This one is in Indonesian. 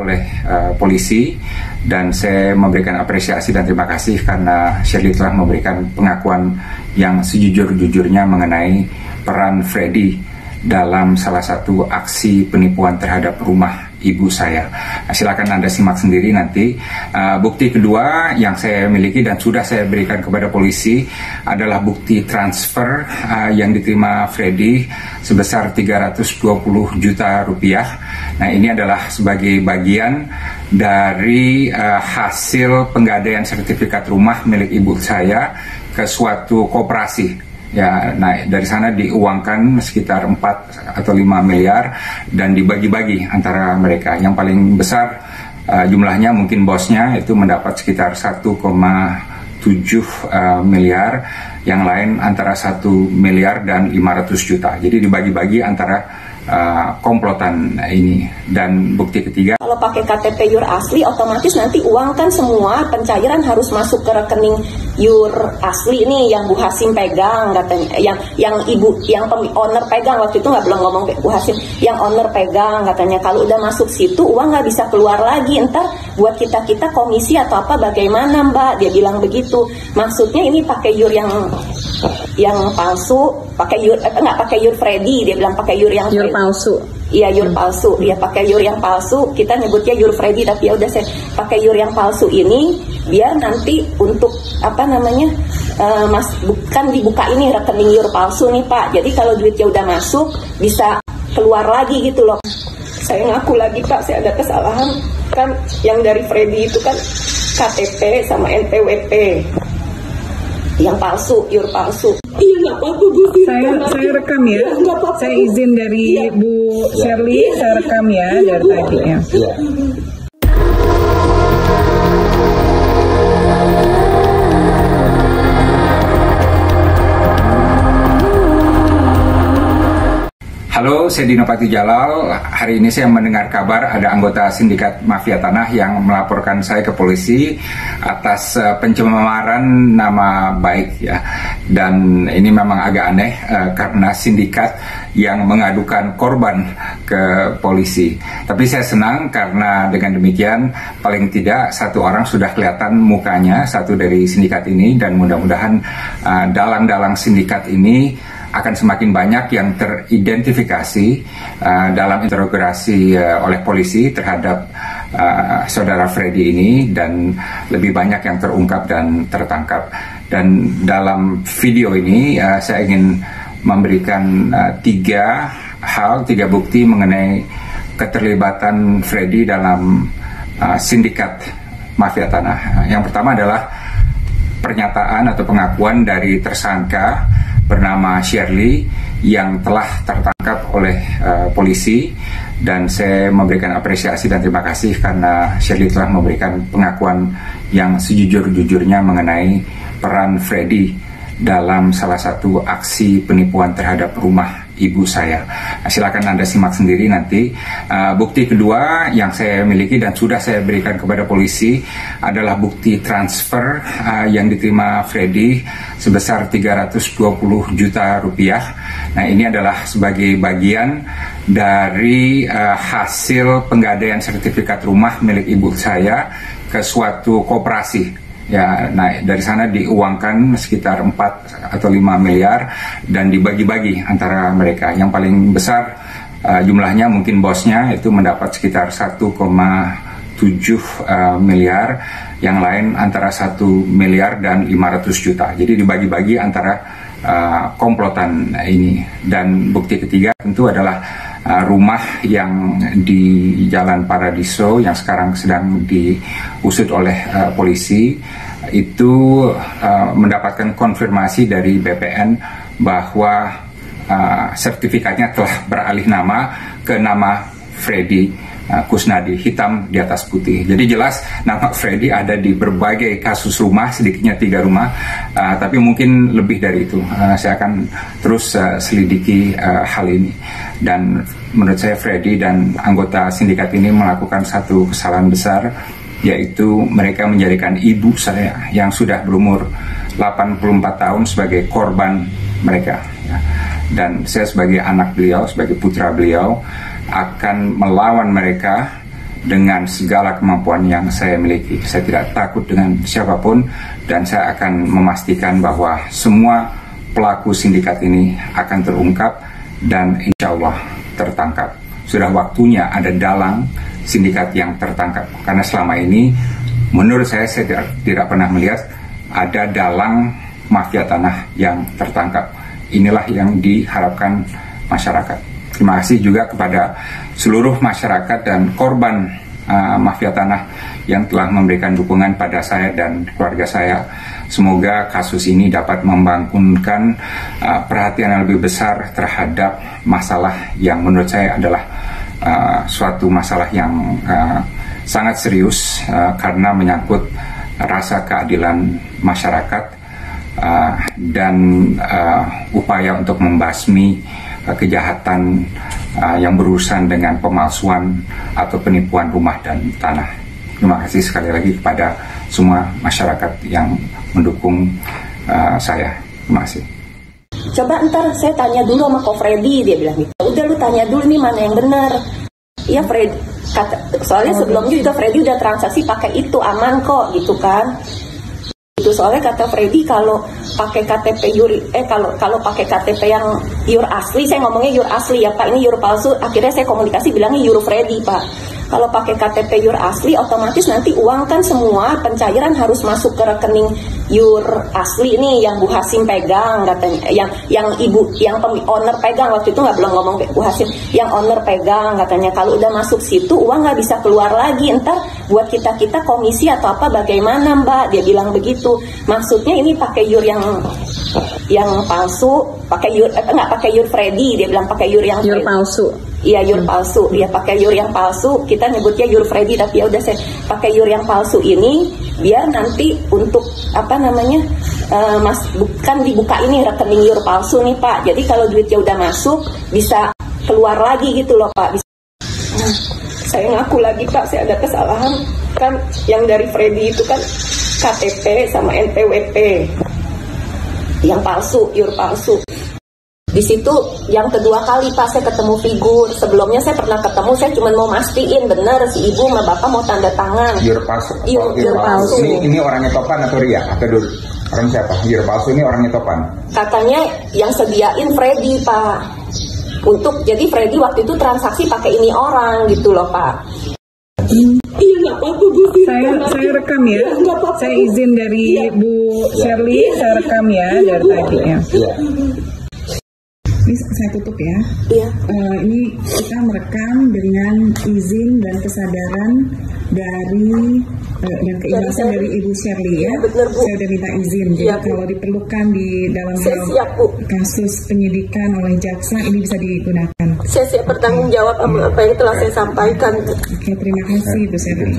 oleh polisi, dan saya memberikan apresiasi dan terima kasih karena Shirley telah memberikan pengakuan yang sejujur-jujurnya mengenai peran Freddy dalam salah satu aksi penipuan terhadap rumah ibu saya. Silakan Anda simak sendiri nanti. Bukti kedua yang saya miliki dan sudah saya berikan kepada polisi adalah bukti transfer yang diterima Freddy sebesar 320 juta rupiah. Nah, ini adalah sebagai bagian dari hasil penggadaian sertifikat rumah milik ibu saya ke suatu koperasi. Ya, nah dari sana diuangkan sekitar 4 atau 5 miliar dan dibagi-bagi antara mereka. Yang paling besar jumlahnya mungkin bosnya itu mendapat sekitar 1,7 miliar, yang lain antara 1 miliar dan 500 juta. Jadi dibagi-bagi antara komplotan ini. Dan bukti ketiga, kalau pakai KTP YUR asli, otomatis nanti uang kan semua pencairan harus masuk ke rekening YUR asli nih yang Bu Hasim pegang katanya, yang ibu yang owner pegang. Waktu itu belum ngomong Bu Hasim, yang owner pegang katanya. Kalau udah masuk situ uang nggak bisa keluar lagi, entar buat kita komisi atau apa bagaimana Mbak, dia bilang begitu. Maksudnya ini pakai YUR yang palsu, pakai YUR nggak pakai YUR Freddy, dia bilang pakai YUR yang palsu. Iya, YUR palsu. Dia pakai YUR yang palsu. Kita nyebutnya YUR Freddy, tapi ya udah saya pakai YUR yang palsu ini biar nanti untuk apa namanya bukan dibuka ini rekening YUR palsu nih Pak. Jadi kalau duitnya udah masuk bisa keluar lagi gitu loh. Saya ngaku lagi Pak, saya ada kesalahan kan. Yang dari Freddy itu kan KTP sama NPWP yang palsu, YUR palsu. Iya, nggak apa-apa Bu. Saya rekam ya. Saya izin dari Bu Shirley, saya rekam ya dari tadi ya. Halo, saya Dino Pati Jalal. Hari ini saya mendengar kabar ada anggota sindikat mafia tanah yang melaporkan saya ke polisi atas pencemaran nama baik ya. Dan ini memang agak aneh karena sindikat yang mengadukan korban ke polisi. Tapi saya senang karena dengan demikian paling tidak satu orang sudah kelihatan mukanya, satu dari sindikat ini, dan mudah-mudahan dalang-dalang sindikat ini akan semakin banyak yang teridentifikasi dalam interogasi oleh polisi terhadap saudara Freddy ini, dan lebih banyak yang terungkap dan tertangkap. Dan dalam video ini saya ingin memberikan tiga bukti mengenai keterlibatan Freddy dalam sindikat mafia tanah. Yang pertama adalah pernyataan atau pengakuan dari tersangka bernama Shirley yang telah tertangkap oleh polisi, dan saya memberikan apresiasi dan terima kasih karena Shirley telah memberikan pengakuan yang sejujur-jujurnya mengenai peran Freddy dalam salah satu aksi penipuan terhadap rumah ibu saya. Silakan Anda simak sendiri nanti. Bukti kedua yang saya miliki dan sudah saya berikan kepada polisi adalah bukti transfer yang diterima Freddy sebesar 320 juta rupiah. Nah, ini adalah sebagai bagian dari hasil penggadaian sertifikat rumah milik ibu saya ke suatu koperasi. Ya, nah dari sana diuangkan sekitar 4 atau 5 miliar dan dibagi-bagi antara mereka. Yang paling besar jumlahnya mungkin bosnya itu mendapat sekitar 1,7 miliar, yang lain antara 1 miliar dan 500 juta. Jadi dibagi-bagi antara komplotan ini. Dan bukti ketiga tentu adalah rumah yang di Jalan Paradiso yang sekarang sedang diusut oleh polisi, itu mendapatkan konfirmasi dari BPN bahwa sertifikatnya telah beralih nama ke nama Freddy Kusnadi, hitam di atas putih. Jadi jelas nama Freddy ada di berbagai kasus rumah, sedikitnya 3 rumah, tapi mungkin lebih dari itu. Saya akan terus selidiki hal ini. Dan menurut saya Freddy dan anggota sindikat ini melakukan satu kesalahan besar, yaitu mereka menjadikan ibu saya yang sudah berumur 84 tahun sebagai korban mereka. Dan saya sebagai anak beliau, sebagai putra beliau, akan melawan mereka dengan segala kemampuan yang saya miliki. Saya tidak takut dengan siapapun dan saya akan memastikan bahwa semua pelaku sindikat ini akan terungkap dan insya Allah tertangkap. Sudah waktunya ada dalang sindikat yang tertangkap, karena selama ini menurut saya tidak pernah melihat ada dalang mafia tanah yang tertangkap. Inilah yang diharapkan masyarakat. Terima kasih juga kepada seluruh masyarakat dan korban mafia tanah yang telah memberikan dukungan pada saya dan keluarga saya. Semoga kasus ini dapat membangunkan perhatian yang lebih besar terhadap masalah yang menurut saya adalah suatu masalah yang sangat serius karena menyangkut rasa keadilan masyarakat dan upaya untuk membasmi kejahatan yang berurusan dengan pemalsuan atau penipuan rumah dan tanah. Terima kasih sekali lagi kepada semua masyarakat yang mendukung saya. Terima kasih. Coba ntar saya tanya dulu sama Ko Freddy, dia bilang gitu. Udah lu tanya dulu nih mana yang benar. Iya Fred, soalnya sebelumnya juga Freddy udah transaksi pakai itu aman kok gitu kan. Itu soalnya kata Freddy kalau pakai KTP kalau pakai KTP yang yur asli, saya ngomongnya yur asli ya Pak, ini yur palsu. Akhirnya saya komunikasi bilangnya yur Freddy Pak. Kalau pakai KTP yur asli otomatis nanti uang kan semua pencairan harus masuk ke rekening yur asli nih yang Bu Hasim pegang katanya, yang owner pegang. Waktu itu nggak belum ngomong Bu Hasim, yang owner pegang katanya. Kalau udah masuk situ uang nggak bisa keluar lagi, entar buat kita komisi atau apa bagaimana Mbak, dia bilang begitu. Maksudnya ini pakai yur yang palsu, pakai yur nggak pakai yur Freddy, dia bilang pakai yur yang palsu. Iya yur palsu, dia pakai yur yang palsu. Kita nyebutnya yur Freddy, tapi ya udah saya pakai yur yang palsu ini biar nanti untuk apa namanya bukan dibuka ini rekening yur palsu nih Pak. Jadi kalau duitnya udah masuk bisa keluar lagi gitu loh Pak. Saya ngaku lagi Pak, saya ada kesalahan kan yang dari Freddy itu kan KTP sama NPWP yang palsu, yur palsu. Di situ yang kedua kali Pak saya ketemu figur. Sebelumnya saya pernah ketemu, saya cuma mau mastiin benar si ibu sama bapak mau tanda tangan. Yur palsu. Yur palsu. Ini orangnya Topan atau Ria? Atau orang siapa? Yur palsu ini orangnya Topan. Katanya yang sediain Freddy Pak. Jadi Freddy waktu itu transaksi pakai ini orang gitu loh Pak. Iya nggak apa-apa Bu. Saya rekam ya. Saya izin dari Bu Shirley, saya rekam ya dari tadi ya. Ini saya tutup ya. Iya. Ini kita merekam dengan izin dan kesadaran dari dan keikhlasan dari Ibu Shirley ya. Benar, Bu. Saya udah minta izin. Jadi ya, kalau diperlukan di dalam siap, Bu. Kasus penyidikan oleh jaksa ini bisa digunakan. Saya siap bertanggung jawab apa yang telah saya sampaikan. Oke, terima kasih Bu Shirley.